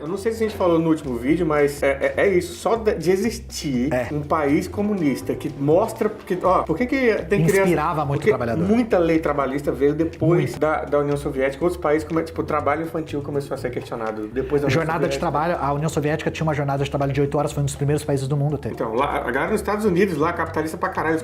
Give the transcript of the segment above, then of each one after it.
Eu não sei se a gente falou no último vídeo, mas é isso. Só de existir um país comunista que mostra... por que tem criança... Inspirava muito o trabalhador. Muita lei trabalhista veio depois da União Soviética. Outros países, tipo, o trabalho infantil começou a ser questionado depois da União Jornada de trabalho, a União Soviética tinha uma jornada de trabalho de 8 horas, foi um dos primeiros países do mundo a ter. Então, lá, a galera nos Estados Unidos, lá, capitalista pra caralho,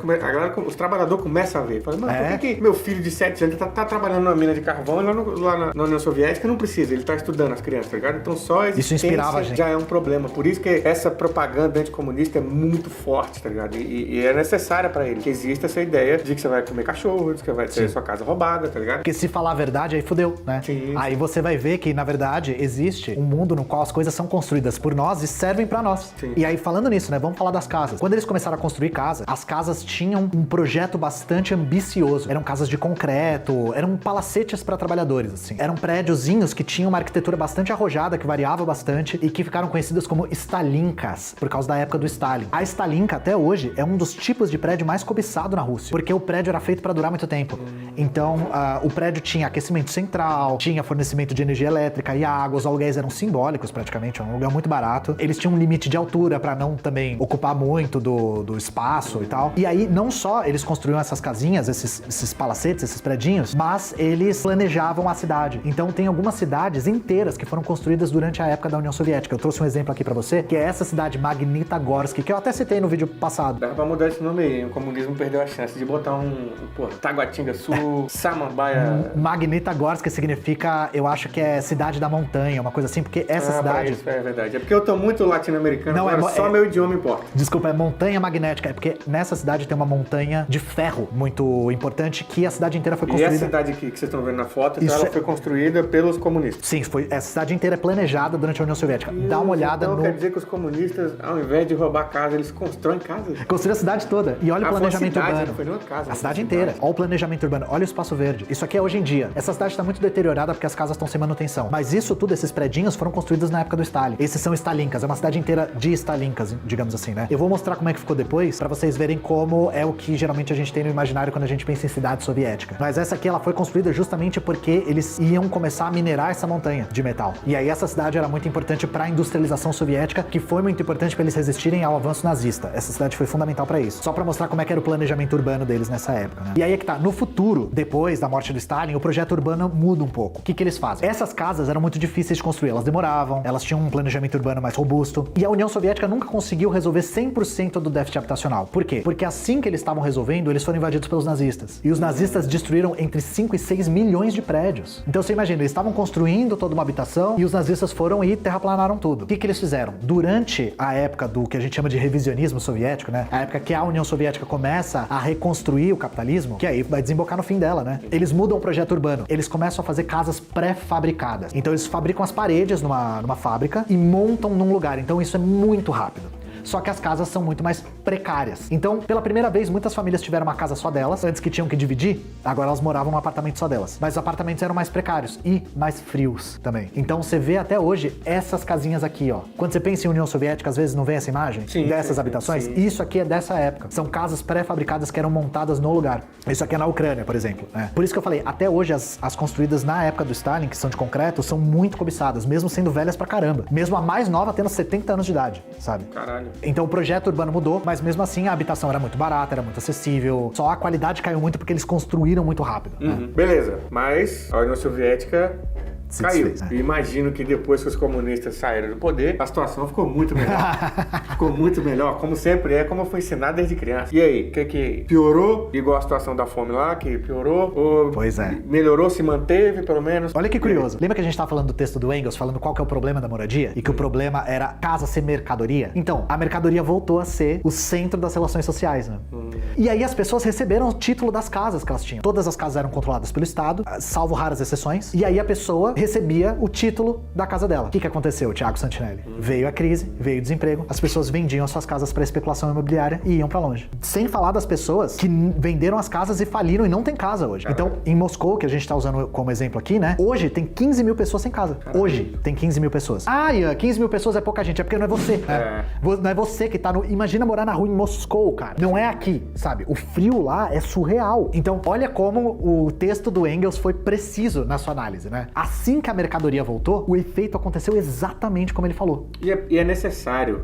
os trabalhadores começam a ver. Falam, mano, por que meu filho de 7 anos tá trabalhando numa mina de carvão e lá na União Soviética não precisa, ele tá estudando as crianças, tá ligado? Então só a isso inspirava a gente. Já é um problema. Por isso que essa propaganda anticomunista é muito forte, tá ligado? E é necessária pra ele, que exista essa ideia de que você vai comer cachorro, de que vai ter sua casa roubada, tá ligado? Porque se falar a verdade, aí fudeu, né? Sim. Aí você vai ver que, na verdade, existe um mundo no qual as coisas são construídas por nós e servem pra nós. Sim. E aí, falando nisso, né, vamos falar das casas. Quando eles começaram a construir casa, as casas tinham um projeto bastante ambicioso. Eram casas de concreto, eram palacetes pra trabalhadores, assim. Eram prédiozinhos que tinham uma arquitetura bastante arrojada, que variava bastante e que ficaram conhecidas como Stalinkas, por causa da época do Stalin. A Stalinka, até hoje, é um dos tipos de prédio mais cobiçado na Rússia, porque o prédio era feito pra durar muito tempo. Então, o prédio tinha aquecimento central, tinha fornecimento de energia elétrica e água, os aluguéis eram simbólicos praticamente, um aluguel muito barato. Eles tinham um limite de altura pra não também ocupar muito do espaço e tal. E aí, não só eles construíam essas casinhas, esses palacetes, esses predinhos, mas eles planejavam a cidade. Então, tem algumas cidades inteiras que foram construídas durante a época da União Soviética. Eu trouxe um exemplo aqui pra você, que é essa cidade Magnitogorsk, que eu até citei no vídeo passado. Dá pra mudar esse nome aí, o comunismo perdeu a chance de botar Taguatinga Sul, Samambaia... Magnitogorsk significa, eu acho que é cidade da montanha, uma coisa assim, porque essa cidade... Isso, é verdade. É porque eu tô muito latino-americano, não, agora só meu idioma importa. Desculpa, é montanha magnética, é porque nessa cidade tem uma montanha de ferro muito importante que a cidade inteira foi construída. E essa cidade aqui que vocês estão vendo na foto, então ela foi construída pelos comunistas. Sim, essa cidade inteira é planejada durante a União Soviética. Dá uma olhada então quer dizer que os comunistas, ao invés de roubar casa, eles constroem casas? Construíram a cidade toda. E olha o planejamento urbano. Não foi nenhuma casa. A cidade inteira. Olha o planejamento urbano. Olha o espaço verde. Isso aqui é hoje em dia. Essa cidade está muito deteriorada porque as casas estão sem manutenção. Mas isso tudo, esses predinhos, foram construídos na época do Stalin. Esses são Stalinkas. É uma cidade inteira de Stalinkas, digamos assim, né? Eu vou mostrar como é que ficou depois, pra vocês verem como é o que geralmente a gente tem no imaginário quando a gente pensa em cidade soviética. Mas essa aqui, ela foi construída justamente porque eles iam começar a minerar essa montanha de metal. E aí essa cidade era muito importante pra industrialização soviética, que foi muito importante pra eles resistirem ao avanço nazista. Essa cidade foi fundamental pra isso. Só pra mostrar como é que era o planejamento urbano deles nessa época, né? E aí é que tá, no futuro, depois da morte do Stalin, o projeto urbano muda um pouco. O que eles fazem? Essas casas eram muito difíceis de construir, elas demoravam, elas tinham um planejamento urbano mais robusto, e a União Soviética nunca conseguiu resolver 100% do déficit habitacional. Por quê? Porque assim que eles estavam resolvendo, eles foram invadidos pelos nazistas. E os nazistas destruíram entre 5 e 6 milhões de prédios. Então você imagina, eles estavam construindo toda uma habitação e os nazistas foram e terraplanaram tudo. O que eles fizeram? Durante a época do que a gente chama de revisionismo soviético, né? A época que a União Soviética começa a reconstruir o capitalismo, que aí vai desembocar no fim dela, né? Eles mudam o projeto urbano. Eles começam a fazer casas pré-fabricadas. Então eles fabricam as paredes numa fábrica e montam num lugar. Então isso é muito rápido. Só que as casas são muito mais precárias. Então, pela primeira vez, muitas famílias tiveram uma casa só delas, antes que tinham que dividir, agora elas moravam num apartamento só delas. Mas os apartamentos eram mais precários e mais frios também. Então você vê até hoje essas casinhas aqui, ó. Quando você pensa em União Soviética, às vezes não vem essa imagem dessas habitações? Sim. Isso aqui é dessa época. São casas pré-fabricadas que eram montadas no lugar. Isso aqui é na Ucrânia, por exemplo. Por isso que eu falei, até hoje as construídas na época do Stalin, que são de concreto, são muito cobiçadas, mesmo sendo velhas pra caramba. Mesmo a mais nova tendo 70 anos de idade, sabe? Caralho. Então o projeto urbano mudou, mas mesmo assim a habitação era muito barata, era muito acessível. Só a qualidade caiu muito porque eles construíram muito rápido. Né? Beleza, mas a União Soviética caiu. Desfez, E imagino que depois que os comunistas saíram do poder, a situação ficou muito melhor. Ficou muito melhor, como sempre é, como foi ensinado desde criança. E aí, que piorou? Igual a situação da fome lá, que piorou? Ou pois é. Melhorou, se manteve, pelo menos? Olha que curioso. Lembra que a gente tava falando do texto do Engels, falando qual que é o problema da moradia? E que o problema era casa ser mercadoria? Então, a mercadoria voltou a ser o centro das relações sociais, né? E aí as pessoas receberam o título das casas que elas tinham. Todas as casas eram controladas pelo Estado, salvo raras exceções. E aí a pessoa recebia o título da casa dela. O que aconteceu, Thiago Santinelli? Veio a crise, veio o desemprego, as pessoas vendiam as suas casas para especulação imobiliária e iam para longe. Sem falar das pessoas que venderam as casas e faliram e não tem casa hoje. Então, em Moscou, que a gente tá usando como exemplo aqui, né? Hoje tem 15 mil pessoas sem casa. Hoje tem 15 mil pessoas. Ah, Ian, 15 mil pessoas é pouca gente, é porque não é você. Né? Não é você que tá no... Imagina morar na rua em Moscou, cara. Não é aqui, sabe? O frio lá é surreal. Então, olha como o texto do Engels foi preciso na sua análise, né? Assim assim que a mercadoria voltou, o efeito aconteceu exatamente como ele falou. E é necessário,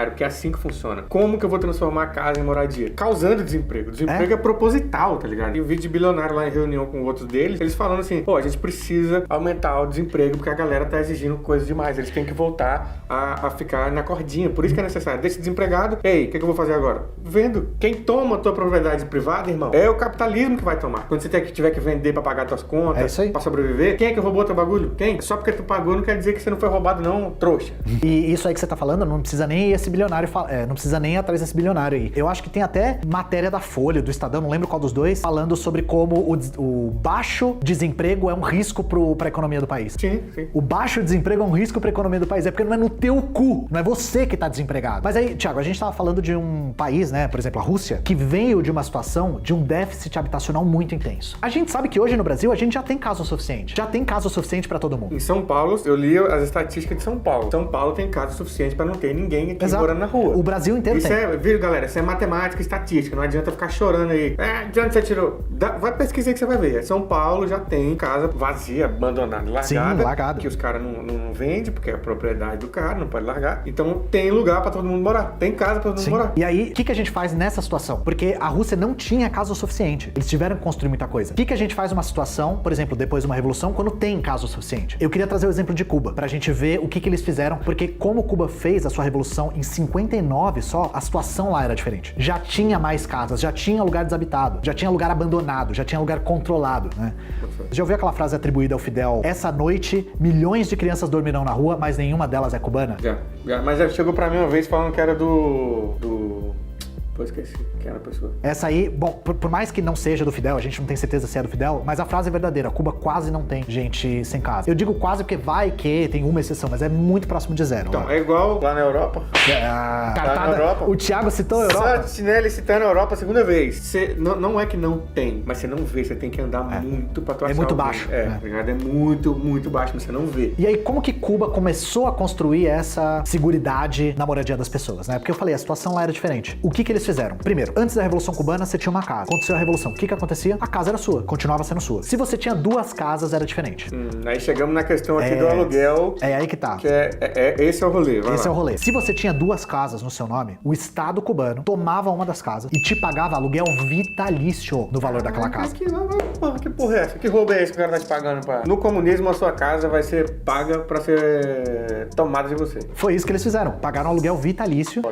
porque é assim que funciona. Como que eu vou transformar a casa em moradia? Causando desemprego. Desemprego é proposital, tá ligado? E eu vi de bilionário lá em reunião com outros deles, eles falando assim, pô, a gente precisa aumentar o desemprego porque a galera tá exigindo coisas demais, eles têm que voltar a ficar na cordinha, por isso que é necessário. Deixa desempregado, ei, o que eu vou fazer agora? Vendo. Quem toma a tua propriedade privada, irmão, é o capitalismo que vai tomar. Quando você tiver que vender pra pagar tuas contas, pra sobreviver, quem é que roubou teu bagulho? Quem? Só porque tu pagou não quer dizer que você não foi roubado não, trouxa. E isso aí que você tá falando, não precisa nem esse bilionário, não precisa nem ir atrás desse bilionário aí. Eu acho que tem até matéria da Folha, do Estadão, não lembro qual dos dois, falando sobre como o baixo desemprego é um risco pra economia do país. Sim. O baixo desemprego é um risco pra economia do país, é porque não é no teu cu, não é você que tá desempregado. Mas aí, Thiago, a gente tava falando de um país, né, por exemplo, a Rússia, que veio de uma situação de um déficit habitacional muito intenso. A gente sabe que hoje no Brasil a gente já tem casa suficiente. Já tem casa suficiente pra todo mundo. Em São Paulo, eu li as estatísticas de São Paulo. São Paulo tem casa suficiente pra não ter ninguém aqui morando na rua. O Brasil inteiro isso tem. Viu, galera? Isso é matemática e estatística. Não adianta ficar chorando aí. De onde você tirou? Vai pesquisar que você vai ver. São Paulo já tem casa vazia, abandonada, largada. Sim, largada. Que os caras não vendem, porque é a propriedade do cara, não pode largar. Então tem lugar pra todo mundo morar. Tem casa pra todo mundo morar. E aí, o que a gente faz nessa situação? Porque a Rússia não tinha casa o suficiente. Eles tiveram que construir muita coisa. O que a gente faz numa situação, por exemplo, depois de uma revolução, quando tem casa o suficiente? Eu queria trazer o exemplo de Cuba, pra gente ver o que eles fizeram, porque como Cuba fez a sua revolução em 59 só, a situação lá era diferente. Já tinha mais casas, já tinha lugar desabitado, já tinha lugar abandonado, já tinha lugar controlado, né? Já ouviu aquela frase atribuída ao Fidel? Essa noite, milhões de crianças dormirão na rua, mas nenhuma delas é cubana? Já. Mas já chegou pra mim uma vez falando que era Pô, esqueci quem era a pessoa. Essa aí, bom, por mais que não seja do Fidel, a gente não tem certeza se é do Fidel, mas a frase é verdadeira. Cuba quase não tem gente sem casa. Eu digo quase porque vai que tem uma exceção, mas é muito próximo de zero. Então, é igual lá na Europa. Lá na Europa. O Thiago citou a Europa. Santinelli citando a Europa a segunda vez. Você, não é que não tem, mas você não vê. Você tem que andar muito pra tu achar. É muito alguém. baixo. É muito baixo, mas você não vê. E aí, como que Cuba começou a construir essa seguridade na moradia das pessoas, né? Porque eu falei, a situação lá era diferente. O que eles fizeram? Primeiro, antes da Revolução Cubana, você tinha uma casa. Aconteceu a Revolução. O que acontecia? A casa era sua. Continuava sendo sua. Se você tinha duas casas, era diferente. Aí chegamos na questão aqui do aluguel. É aí que tá. Que esse é o rolê. Esse é o rolê. Se você tinha duas casas no seu nome, o Estado cubano tomava uma das casas e te pagava aluguel vitalício no valor daquela casa. Que porra é essa? Que roubo é esse que o cara tá te pagando? No comunismo, a sua casa vai ser paga pra ser tomada de você. Foi isso que eles fizeram. Pagaram aluguel vitalício.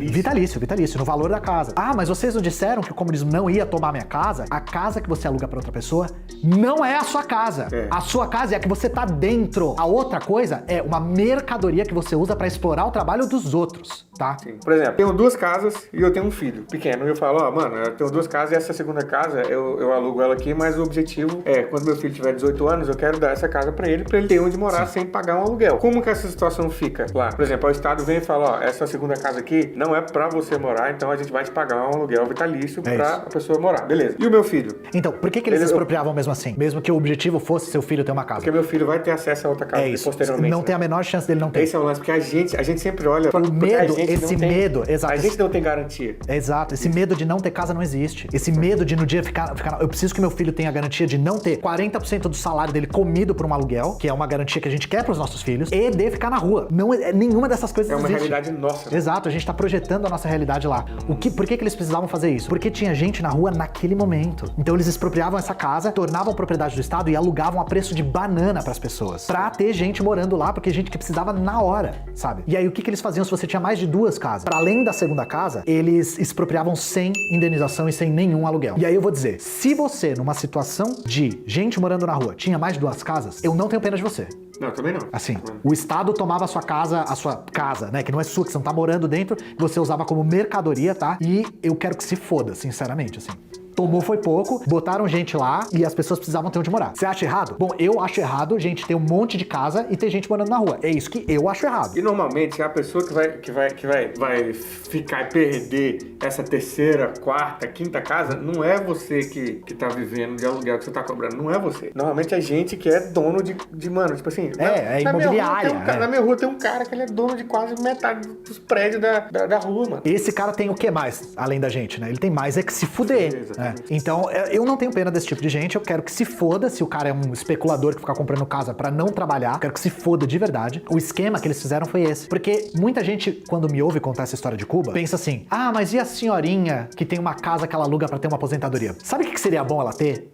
Vitalício, no valor da casa. Ah, mas vocês não disseram que o comunismo não ia tomar minha casa? A casa que você aluga pra outra pessoa não é a sua casa. A sua casa é a que você tá dentro. A outra coisa é uma mercadoria que você usa pra explorar o trabalho dos outros, tá? Sim. Por exemplo, tenho duas casas e eu tenho um filho pequeno. E eu falo, mano, eu tenho duas casas e essa segunda casa eu alugo ela aqui, mas o objetivo é, quando meu filho tiver 18 anos, eu quero dar essa casa pra ele ter onde morar sem pagar um aluguel. Como que essa situação fica lá? Por exemplo, o Estado vem e fala, essa segunda casa aqui não é pra você morar, então a gente vai te pagar um aluguel vitalício pra a pessoa morar. Beleza. E o meu filho? Então, por que eles se expropriavam mesmo assim? Mesmo que o objetivo fosse seu filho ter uma casa? Porque meu filho vai ter acesso a outra casa posteriormente. Não tem a menor chance dele não ter. Esse é o lance, porque a gente sempre olha... O medo, exato. A gente não tem garantia. Exato. Esse medo de não ter casa não existe. Esse medo de no dia ficar... Eu preciso que meu filho tenha a garantia de não ter 40% do salário dele comido por um aluguel, que é uma garantia que a gente quer pros nossos filhos, e de ficar na rua. Nenhuma dessas coisas existe. É uma realidade nossa. Né? Exato. A gente tá projetando a nossa realidade lá. Por que eles precisavam fazer isso? Porque tinha gente na rua naquele momento. Então eles expropriavam essa casa, tornavam propriedade do Estado e alugavam a preço de banana pras pessoas. Pra ter gente morando lá, porque gente que precisava na hora, sabe? E aí o que eles faziam se você tinha mais de duas casas? Para além da segunda casa, eles expropriavam sem indenização e sem nenhum aluguel. E aí eu vou dizer, se você, numa situação de gente morando na rua, tinha mais de duas casas, eu não tenho pena de você. Não, também não. Assim, o Estado tomava a sua casa, né, que não é sua, que você não tá morando dentro, que você usava como mercadoria, tá? E eu quero que se foda, sinceramente, assim. Tomou foi pouco, botaram gente lá e as pessoas precisavam ter onde morar. Você acha errado? Bom, eu acho errado gente ter um monte de casa e ter gente morando na rua. É isso que eu acho errado. E normalmente a pessoa que vai ficar e perder essa terceira, quarta, quinta casa, não é você que tá vivendo de aluguel que você tá cobrando, não é você. Normalmente é gente que é dono de mano, tipo assim... É imobiliária. Na minha rua tem um cara que ele é dono de quase metade dos prédios da rua, mano. Esse cara tem o que mais, além da gente, né? Ele tem mais é que se fuder. Então, eu não tenho pena desse tipo de gente, eu quero que se foda se o cara é um especulador que fica comprando casa pra não trabalhar, eu quero que se foda de verdade. O esquema que eles fizeram foi esse. Porque muita gente, quando me ouve contar essa história de Cuba, pensa assim, mas e a senhorinha que tem uma casa que ela aluga pra ter uma aposentadoria? Sabe o que seria bom ela ter?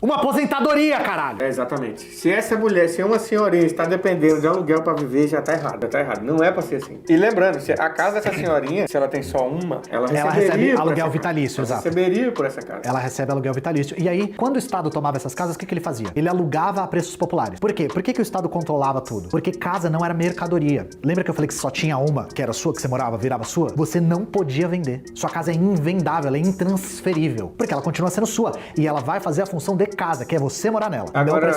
Uma aposentadoria, caralho! Exatamente. Se essa mulher, se uma senhorinha está dependendo de aluguel pra viver, já tá errado. Não é pra ser assim. E lembrando, se a casa dessa senhorinha, se ela tem só uma, ela recebe aluguel vitalício, exato. Receberia por essa casa. Ela recebe aluguel vitalício. E aí, quando o Estado tomava essas casas, o que ele fazia? Ele alugava a preços populares. Por quê? Por que o Estado controlava tudo? Porque casa não era mercadoria. Lembra que eu falei que só tinha uma, que era sua, que você morava, virava sua? Você não podia vender. Sua casa é invendável, ela é intransferível. Porque ela continua sendo sua. E ela vai fazer a função de casa, que é você morar nela. Agora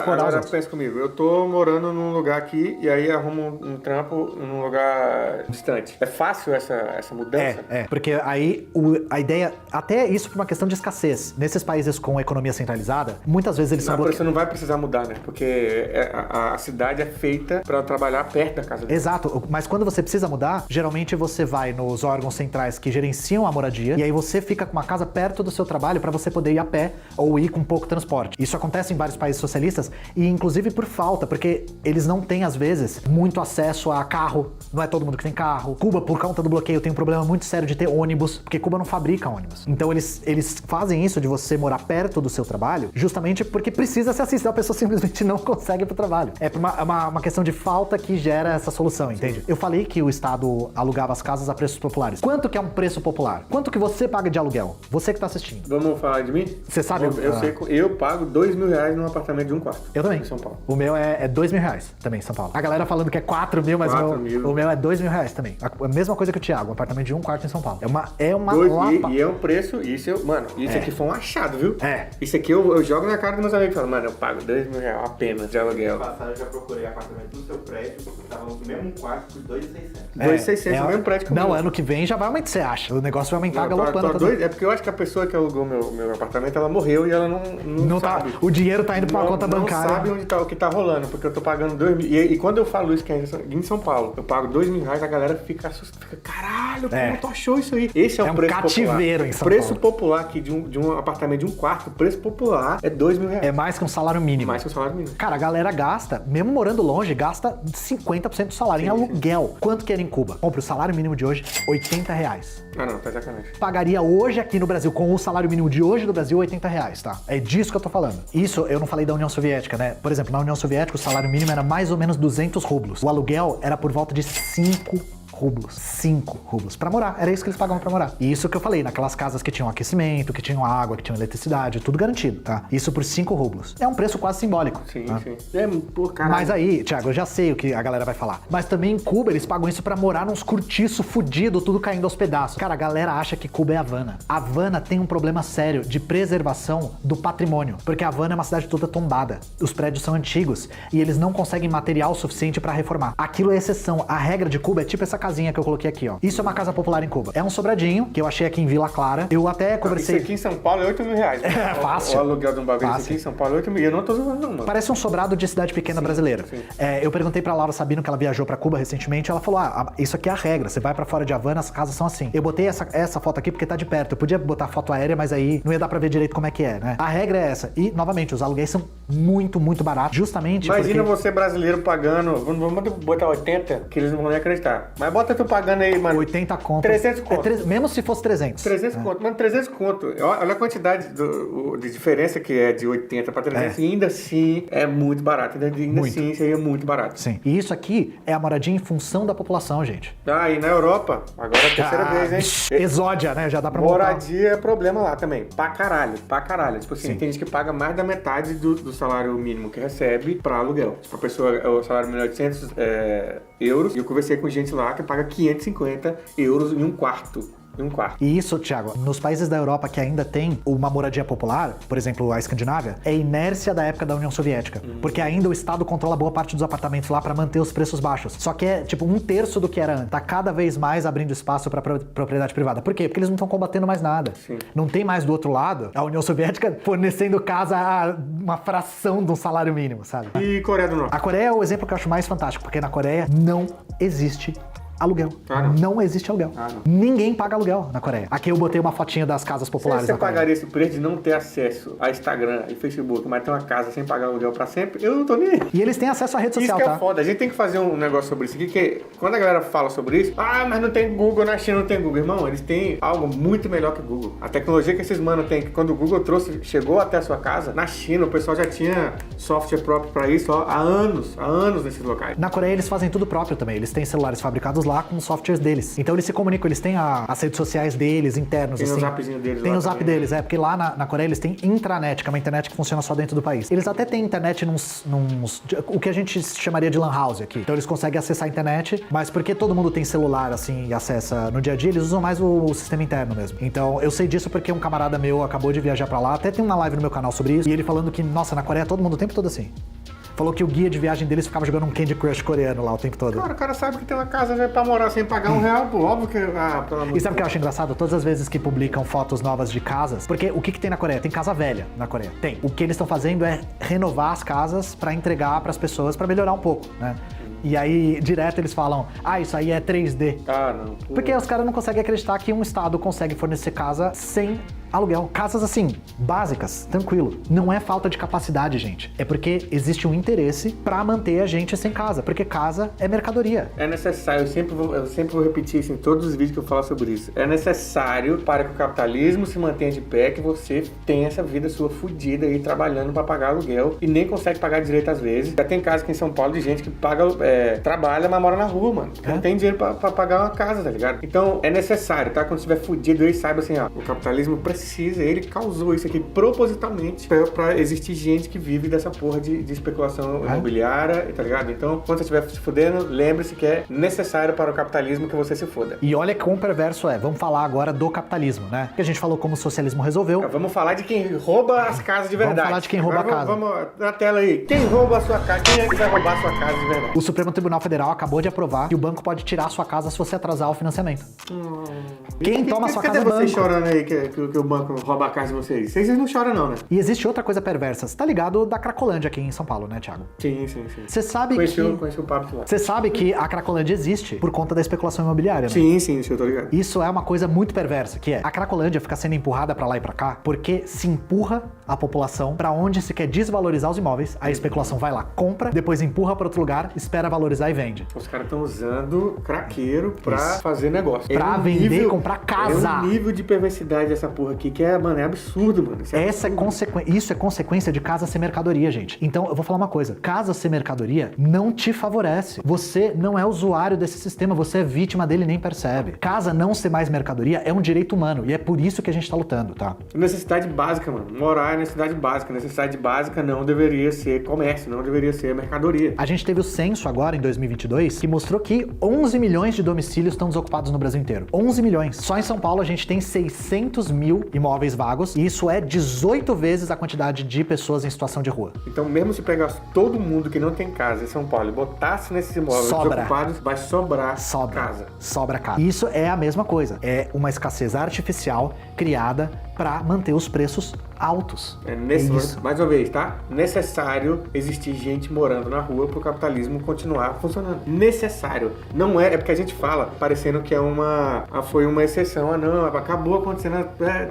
pensa comigo, eu tô morando num lugar aqui e aí arrumo um trampo num lugar distante. É fácil essa mudança? Porque aí a ideia, até isso por uma questão de escassez. Nesses países com economia centralizada, muitas vezes eles são bloqueados. Você não vai precisar mudar, né? Porque a cidade é feita pra trabalhar perto da casa dele. Exato, mas quando você precisa mudar, geralmente você vai nos órgãos centrais que gerenciam a moradia e aí você fica com uma casa perto do seu trabalho pra você poder ir a pé ou ir com pouco transporte. Isso acontece em vários países socialistas e inclusive por falta, porque eles não têm às vezes muito acesso a carro, não é todo mundo que tem carro. Cuba, por conta do bloqueio, tem um problema muito sério de ter ônibus, porque Cuba não fabrica ônibus. Então eles fazem isso de você morar perto do seu trabalho, justamente porque precisa se assistir, a pessoa simplesmente não consegue ir pro trabalho. É uma questão de falta que gera essa solução, entende? Sim. Eu falei que o Estado alugava as casas a preços populares. Quanto que é um preço popular? Quanto que você paga de aluguel? Você que tá assistindo. Vamos falar de mim? Você sabe? Eu sei, eu pago R$2.000 num apartamento de um quarto. Eu também. Em São Paulo. O meu é R$2.000 também em São Paulo. A galera falando que é 4 mil, mas o meu é R$2.000 também. A mesma coisa que o Thiago, um apartamento de um quarto em São Paulo. É uma lapa. E é um preço, isso aqui foi um achado, viu? É. Isso aqui eu jogo na cara dos meus amigos e falo, mano, eu pago R$2.000 apenas de aluguel. No passado eu já procurei apartamento no seu prédio, tava no mesmo quarto por R$2.600. R$2.600 no mesmo prédio que o meu. Não, ano que vem já vai aumentar, você acha? O negócio vai aumentar galopando. É porque eu acho que a pessoa que alugou meu apartamento, ela morreu e ela não sabe. O dinheiro tá indo pra uma conta bancária. Não sabe onde tá, o que tá rolando, porque eu tô pagando R$2.000. E quando eu falo isso que é em São Paulo, eu pago R$2.000, a galera fica assustada. Fica, caralho, como tu achou isso aí? Esse é o preço cativeiro popular. Em São Paulo. O preço popular aqui de um apartamento de um quarto, o preço popular é R$2.000. É mais que um salário mínimo. Mais que um salário mínimo. Cara, a galera gasta, mesmo morando longe, gasta 50% do salário em aluguel. Quanto que era em Cuba? Compre o salário mínimo de hoje, R$80. Ah, não, tá sacanagem. Pagaria hoje aqui no Brasil, com o salário mínimo de hoje no Brasil, R$80, tá? É disso que eu tô falando. Isso eu não falei da União Soviética, né? Por exemplo, na União Soviética o salário mínimo era mais ou menos 200 rublos. O aluguel era por volta de 5 rublos. 5 rublos. Pra morar. Era isso que eles pagavam pra morar. E isso que eu falei, naquelas casas que tinham aquecimento, que tinham água, que tinham eletricidade, tudo garantido, tá? Isso por 5 rublos. É um preço quase simbólico. Sim, tá? sim. Pô, caralho. Mas aí, Thiago, eu já sei o que a galera vai falar. Mas também em Cuba eles pagam isso pra morar nos cortiços fudidos, tudo caindo aos pedaços. Cara, a galera acha que Cuba é Havana. Havana tem um problema sério de preservação do patrimônio. Porque Havana é uma cidade toda tombada. Os prédios são antigos e eles não conseguem material suficiente pra reformar. Aquilo é exceção. A regra de Cuba é tipo essa casinha que eu coloquei aqui, ó. Isso é uma casa popular em Cuba. É um sobradinho que eu achei aqui em Vila Clara. Eu até conversei... Isso aqui em São Paulo é R$8.000. É fácil. O aluguel de um bagulho aqui em São Paulo é R$8.000. Eu não tô zoando, não, mano. Parece um sobrado de cidade pequena brasileira. Sim. Eu perguntei pra Laura Sabino, que ela viajou pra Cuba recentemente, ela falou, isso aqui é a regra, você vai pra fora de Havana, as casas são assim. Eu botei essa foto aqui porque tá de perto. Eu podia botar foto aérea, mas aí não ia dar pra ver direito como é que é, né? A regra é essa. E, novamente, os aluguéis são muito, muito baratos, justamente Imagina porque... você brasileiro pagando, vamos botar 80, que eles não vão nem acreditar. Mas bota tu pagando aí, mano. 80 conto. 300 conto. Mesmo se fosse 300. 300 conto. Mano, 300 conto. Olha a quantidade de diferença que é de 80 para 300. E ainda assim é muito barato. Ainda assim seria muito barato. Sim. E isso aqui é a moradia em função da população, gente. Ah, e na Europa, agora é a terceira vez, hein? Exódia, né? Já dá pra moradia é problema lá também. Pra caralho. Tipo assim, tem gente que paga mais da metade do salário mínimo que recebe pra aluguel. Tipo, a pessoa, o salário mínimo é 800 euros. E eu conversei com gente lá que paga 550 euros em um quarto. E isso, Thiago, nos países da Europa que ainda tem uma moradia popular, por exemplo, a Escandinávia, é inércia da época da União Soviética. Porque ainda o Estado controla boa parte dos apartamentos lá pra manter os preços baixos. Só que é tipo 1/3 do que era antes. Tá cada vez mais abrindo espaço pra propriedade privada. Por quê? Porque eles não estão combatendo mais nada. Sim. Não tem mais do outro lado a União Soviética fornecendo casa a uma fração de um salário mínimo, sabe? E Coreia do Norte? A Coreia é o exemplo que eu acho mais fantástico, porque na Coreia não existe aluguel. Não existe aluguel. Não. Ninguém paga aluguel na Coreia. Aqui eu botei uma fotinha das casas populares Se você na Coreia. pagaria esse preço de não ter acesso a Instagram e Facebook, mas ter uma casa sem pagar aluguel pra sempre, eu não tô nem aí. E eles têm acesso à rede social, Isso que tá? é foda. A gente tem que fazer um negócio sobre isso aqui, que quando a galera fala sobre isso, mas não tem Google, na China não tem Google. Irmão, eles têm algo muito melhor que o Google. A tecnologia que esses manos têm, que quando o Google chegou até a sua casa, na China o pessoal já tinha software próprio pra isso há anos nesses locais. Na Coreia eles fazem tudo próprio também. Eles têm celulares fabricados lá com os softwares deles. Então eles se comunicam, eles têm as redes sociais deles, internos, Tem assim. o zapzinho deles Tem lá o zap também. deles, porque lá na Coreia eles têm intranet, que é uma internet que funciona só dentro do país. Eles até têm internet o que a gente chamaria de lan house aqui. Então eles conseguem acessar a internet, mas porque todo mundo tem celular, assim, e acessa no dia a dia, eles usam mais o sistema interno mesmo. Então eu sei disso porque um camarada meu acabou de viajar pra lá, até tem uma live no meu canal sobre isso, e ele falando que, nossa, na Coreia todo mundo o tempo todo assim. Falou que o guia de viagem deles ficava jogando um Candy Crush coreano lá o tempo todo. Cara, o cara sabe que tem uma casa já pra morar sem pagar R$1, pô. Óbvio que... pelo amor E sabe o que eu acho engraçado? Todas as vezes que publicam fotos novas de casas, porque o que tem na Coreia? Tem casa velha na Coreia. Tem. O que eles estão fazendo é renovar as casas pra entregar pras pessoas pra melhorar um pouco, né? E aí, direto eles falam, isso aí é 3D. não. Pô. Porque os caras não conseguem acreditar que um estado consegue fornecer casa sem aluguel. Casas assim, básicas, tranquilo. Não é falta de capacidade, gente. É porque existe um interesse pra manter a gente sem casa. Porque casa é mercadoria. É necessário, eu sempre vou repetir isso em todos os vídeos que eu falo sobre isso. É necessário para que o capitalismo se mantenha de pé, que você tenha essa vida sua fodida aí, trabalhando pra pagar aluguel e nem consegue pagar direito às vezes. Já tem casa aqui em São Paulo de gente que trabalha, mas mora na rua, mano. Não tem dinheiro pra pagar uma casa, tá ligado? Então, é necessário, tá? Quando estiver fudido aí, saiba assim, o capitalismo precisa, ele causou isso aqui propositalmente pra existir gente que vive dessa porra de especulação imobiliária, tá ligado? Então, quando você estiver se fudendo, lembre-se que é necessário para o capitalismo que você se foda. E olha quão perverso é. Vamos falar agora do capitalismo, né? Que a gente falou como o socialismo resolveu. Vamos falar de quem rouba as casas de verdade. Vamos falar de quem rouba a casa. Vamos na tela aí. Quem rouba a sua casa? Quem é que vai roubar a sua casa de verdade? O Supremo Tribunal Federal acabou de aprovar que o banco pode tirar a sua casa se você atrasar o financiamento. Quem toma a sua casa é o banco. Cadê vocês chorando aí que o banco rouba a casa de vocês? Vocês não choram não, né? E existe outra coisa perversa. Você tá ligado da Cracolândia aqui em São Paulo, né, Thiago? Sim. Você sabe Conheci o papo lá. Você sabe que a Cracolândia existe por conta da especulação imobiliária, né? Sim, eu tô ligado. Isso é uma coisa muito perversa, que é a Cracolândia fica sendo empurrada pra lá e pra cá porque se empurra a população pra onde se quer desvalorizar os imóveis, a especulação vai lá, compra, depois empurra pra outro lugar, espera valorizar e vende. Os caras estão usando craqueiro pra fazer negócio. Pra vender e comprar casa. É um nível de perversidade dessa porra aqui que é, mano, é absurdo, mano. Isso é consequência de casa ser mercadoria, gente. Então, eu vou falar uma coisa. Casa ser mercadoria não te favorece. Você não é usuário desse sistema, você é vítima dele e nem percebe. Casa não ser mais mercadoria é um direito humano e é por isso que a gente tá lutando, tá? Necessidade básica, mano. Morar é necessidade básica. Necessidade básica não deveria ser comércio, não deveria ser mercadoria. A gente teve o censo agora, em 2022, que mostrou que 11 milhões de domicílios estão desocupados no Brasil inteiro. 11 milhões. Só em São Paulo a gente tem 600 mil imóveis vagos e isso é 18 vezes a quantidade de pessoas em situação de rua. Então, mesmo se pegasse todo mundo que não tem casa em São Paulo e botasse nesses imóveis desocupados, vai sobrar casa. Sobra casa. Isso é a mesma coisa. É uma escassez artificial criada para manter os preços altos. Isso. Mais uma vez, tá? Necessário existir gente morando na rua pro capitalismo continuar funcionando. Necessário. Não é porque a gente fala parecendo que é foi uma exceção. Não, acabou acontecendo,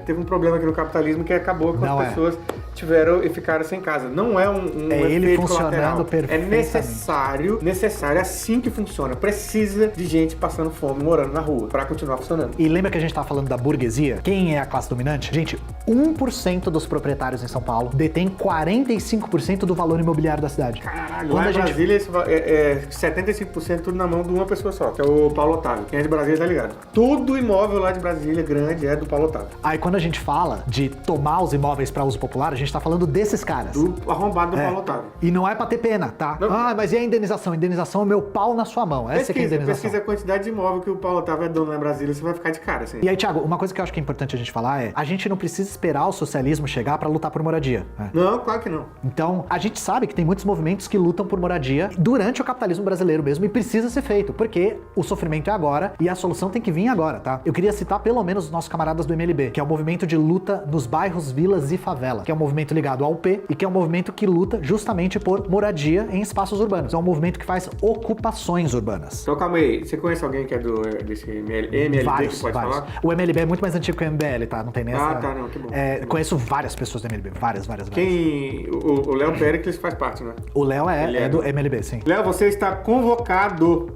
teve um problema aqui no capitalismo que acabou com as pessoas tiveram e ficaram sem casa. Não é um ele efeito funcionando colateral. perfeitamente. É necessário, assim que funciona. Precisa de gente passando fome, morando na rua, pra continuar funcionando. E lembra que a gente tava falando da burguesia? Quem é a classe dominante? Gente, 1% dos proprietários em São Paulo detém 45% do valor imobiliário da cidade. Caralho, lá em Brasília é 75% tudo na mão de uma pessoa só, que é o Paulo Otávio. Quem é de Brasília tá ligado. Todo imóvel lá de Brasília grande é do Paulo Otávio. Aí quando a gente fala de tomar os imóveis para uso popular, a gente tá falando desses caras. Do arrombado do Paulo Otávio. E não é pra ter pena, tá? Não. Mas e a indenização? Indenização é o meu pau na sua mão. Essa é a indenização. Pesquisa a quantidade de imóvel que o Paulo Otávio é dono lá em Brasília, você vai ficar de cara, assim. E aí, Thiago, uma coisa que eu acho que é importante a gente falar é, a gente gente não precisa esperar o socialismo chegar para lutar por moradia, né? Não, claro que não. Então, a gente sabe que tem muitos movimentos que lutam por moradia durante o capitalismo brasileiro mesmo e precisa ser feito, porque o sofrimento é agora e a solução tem que vir agora, tá? Eu queria citar pelo menos os nossos camaradas do MLB, que é o movimento de luta nos bairros, vilas e favela, que é um movimento ligado ao UP e que é um movimento que luta justamente por moradia em espaços urbanos. É um movimento que faz ocupações urbanas. Então calma aí, você conhece alguém que é desse MLB Vários, que pode vários. falar? O MLB é muito mais antigo que o MBL, tá? Não tem nem essa... Ah, tá, não, que bom. Conheço várias pessoas do MLB, várias. Quem... O Léo Péricles faz parte, né? O Léo Ele é do MLB, sim. Léo, você está convocado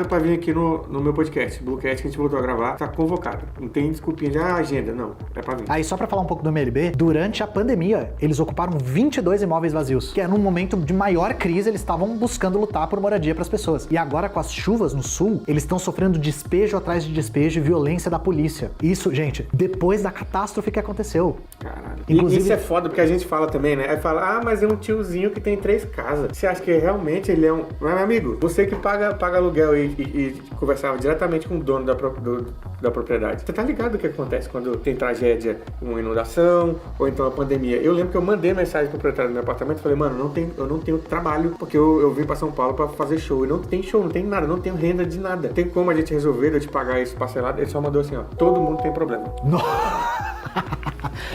pra vir aqui no meu podcast, Bluecast, que a gente voltou a gravar, tá convocado. Não tem desculpinha de agenda, não, é pra vir. Aí, só pra falar um pouco do MLB, durante a pandemia, eles ocuparam 22 imóveis vazios, que é num momento de maior crise, eles estavam buscando lutar por moradia pras pessoas. E agora, com as chuvas no sul, eles estão sofrendo despejo atrás de despejo e violência da polícia. Isso, gente, depois da catástrofe que aconteceu. Caralho. Inclusive... Isso é foda, porque a gente fala também, né? Aí fala, mas é um tiozinho que tem 3 casas. Você acha que realmente ele é um... Mas, meu amigo, você que paga aluguel e conversava diretamente com o dono da propriedade. Você tá ligado o que acontece quando tem tragédia, uma inundação, ou então a pandemia? Eu lembro que eu mandei mensagem pro proprietário do meu apartamento e falei, mano, eu não tenho trabalho, porque eu vim pra São Paulo pra fazer show. E não tem show, não tem nada, não tenho renda de nada. Tem como a gente resolver eu te pagar isso parcelado? Ele só mandou assim, ó, todo mundo tem problema.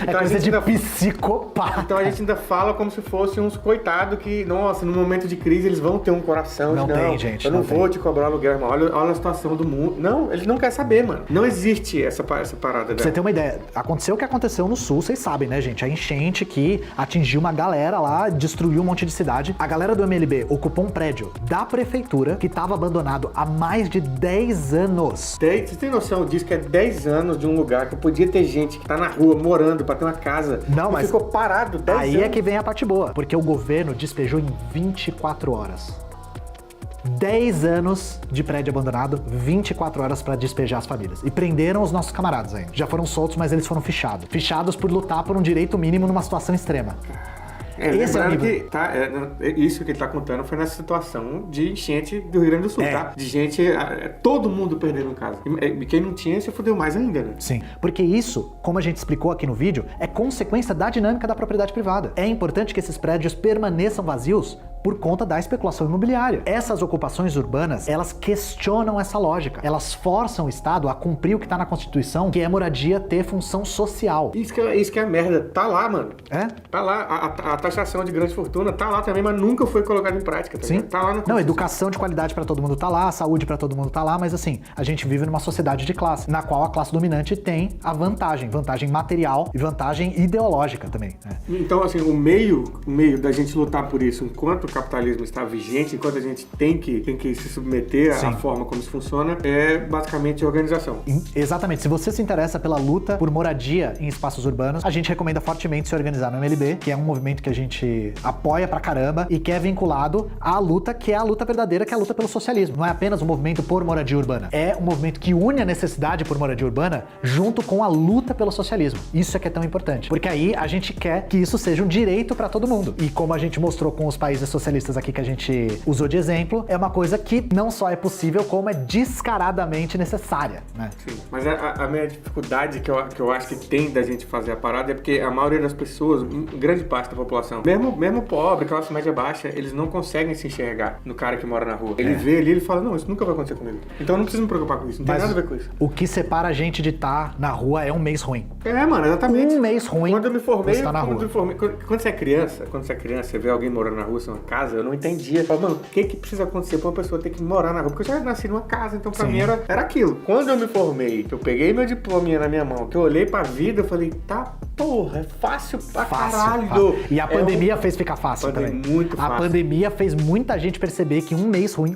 Então, coisa de psicopata. Então a gente ainda fala como se fosse uns coitados que, nossa, no momento de crise eles vão ter um coração. Não tem, gente. Eu não vou te cobrar aluguel, irmão. Olha a situação do mundo. Não, eles não querem saber, mano. Não existe essa parada. Pra você ter uma ideia, aconteceu o que aconteceu no sul, vocês sabem, né, gente? A enchente que atingiu uma galera lá, destruiu um monte de cidade. A galera do MLB ocupou um prédio da prefeitura que tava abandonado há mais de 10 anos. Você tem noção disso, que é 10 anos de um lugar que podia ter gente que tá na rua morando pra ter uma casa. Não, mas ficou parado 10 anos. Aí é que vem a parte boa, porque o governo despejou em 24 horas. 10 anos de prédio abandonado, 24 horas pra despejar as famílias. E prenderam os nossos camaradas ainda. Já foram soltos, mas eles foram fichados. Fichados por lutar por um direito mínimo numa situação extrema. Esse é o nível. Isso que ele tá contando foi nessa situação de enchente do Rio Grande do Sul, tá? De gente, todo mundo perdendo casa. E quem não tinha se fudeu mais ainda, né? Sim, porque isso, como a gente explicou aqui no vídeo, é consequência da dinâmica da propriedade privada. É importante que esses prédios permaneçam vazios por conta da especulação imobiliária. Essas ocupações urbanas, elas questionam essa lógica. Elas forçam o Estado a cumprir o que tá na Constituição, que é moradia ter função social. Isso que é a merda. Tá lá, mano. Tá lá. A taxação de grande fortuna tá lá também, mas nunca foi colocada em prática. Tá? Sim. Tá lá na Não, educação de qualidade pra todo mundo tá lá, saúde pra todo mundo tá lá, mas assim, a gente vive numa sociedade de classe, na qual a classe dominante tem a vantagem material e vantagem ideológica também. Né? Então, assim, o meio da gente lutar por isso, enquanto o capitalismo está vigente, enquanto a gente tem que se submeter à forma como isso funciona, é basicamente organização. Exatamente. Se você se interessa pela luta por moradia em espaços urbanos, a gente recomenda fortemente se organizar no MLB, que é um movimento que a gente apoia pra caramba e que é vinculado à luta que é a luta verdadeira, que é a luta pelo socialismo. Não é apenas um movimento por moradia urbana. É um movimento que une a necessidade por moradia urbana junto com a luta pelo socialismo. Isso é que é tão importante. Porque aí a gente quer que isso seja um direito pra todo mundo. E como a gente mostrou com os países socialistas aqui que a gente usou de exemplo, é uma coisa que não só é possível, como é descaradamente necessária, né? Sim, mas a minha dificuldade que eu acho que tem da gente fazer a parada é porque a maioria das pessoas, grande parte da população, mesmo pobre, classe média baixa, eles não conseguem se enxergar no cara que mora na rua. Ele vê ali, ele fala, não, isso nunca vai acontecer comigo. Então eu não preciso me preocupar com isso, não tem nada a ver com isso. O que separa a gente de estar na rua é um mês ruim. Mano, exatamente. Um mês ruim. Quando eu me formei, você tá na rua. Quando você é criança, você vê alguém morando na rua, em uma casa, eu não entendia. Eu falava, mano, o que precisa acontecer pra uma pessoa ter que morar na rua? Porque eu já nasci numa casa, então pra mim era aquilo. Quando eu me formei, que eu peguei meu diploma na minha mão, que eu olhei pra vida, eu falei, tá, porra, é fácil pra caralho. Fácil. E a pandemia fez ficar fácil também. Muito fácil. A pandemia fez muita gente perceber que um mês ruim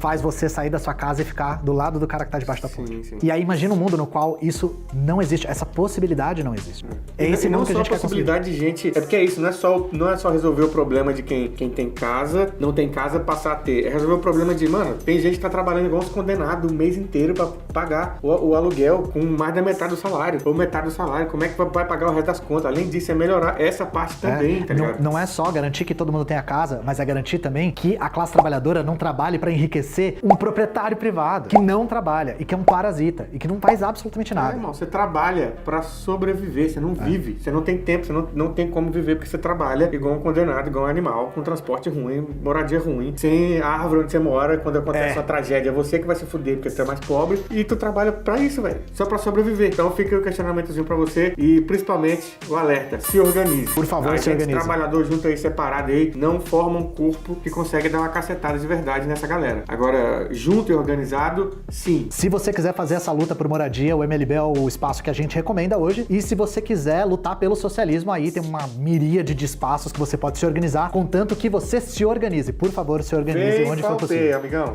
faz você sair da sua casa e ficar do lado do cara que tá debaixo da ponte. Sim. E aí imagina um mundo no qual isso não existe, essa possibilidade não existe. É esse mundo que a gente quer conseguir. Não só a possibilidade de gente, é porque é isso, não é só resolver o problema de quem tem casa, não tem casa, passar a ter. É resolver o problema de, mano, tem gente que tá trabalhando igual uns condenados o mês inteiro pra pagar o aluguel com mais da metade do salário, ou metade do salário. Como é vai pagar o resto das contas. Além disso, é melhorar essa parte também, tá ligado? Não é só garantir que todo mundo tenha casa, mas é garantir também que a classe trabalhadora não trabalhe pra enriquecer um proprietário privado que não trabalha e que é um parasita e que não faz absolutamente nada. Irmão, você trabalha pra sobreviver, você não vive, você não tem tempo, você não tem como viver porque você trabalha igual um condenado, igual um animal, com transporte ruim, moradia ruim, sem árvore onde você mora, quando acontece uma tragédia, é você que vai se fuder porque você é mais pobre e tu trabalha pra isso, velho, só pra sobreviver. Então fica o questionamentozinho pra você e principalmente o alerta, se organize. Por favor, se organize. Trabalhador junto aí, separado aí, não forma um corpo que consegue dar uma cacetada de verdade nessa galera. Agora, junto e organizado, sim. Se você quiser fazer essa luta por moradia, o MLB é o espaço que a gente recomenda hoje. E se você quiser lutar pelo socialismo, aí tem uma miríade de espaços que você pode se organizar, contanto que você se organize. Por favor, se organize onde for possível. Amigão,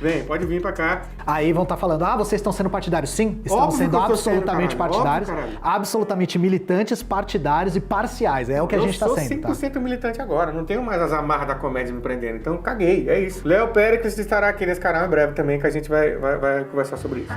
vem, pode vir pra cá. Aí vão estar falando, vocês estão sendo partidários. Sim, estamos sendo absolutamente partidários, absolutamente militantes, partidários e parciais. É o que a gente tá sendo. Eu sou 100% militante agora, não tenho mais as amarras da comédia me prendendo, então caguei, é isso. Léo Péricles estará aqui nesse canal em breve também, que a gente vai conversar sobre isso.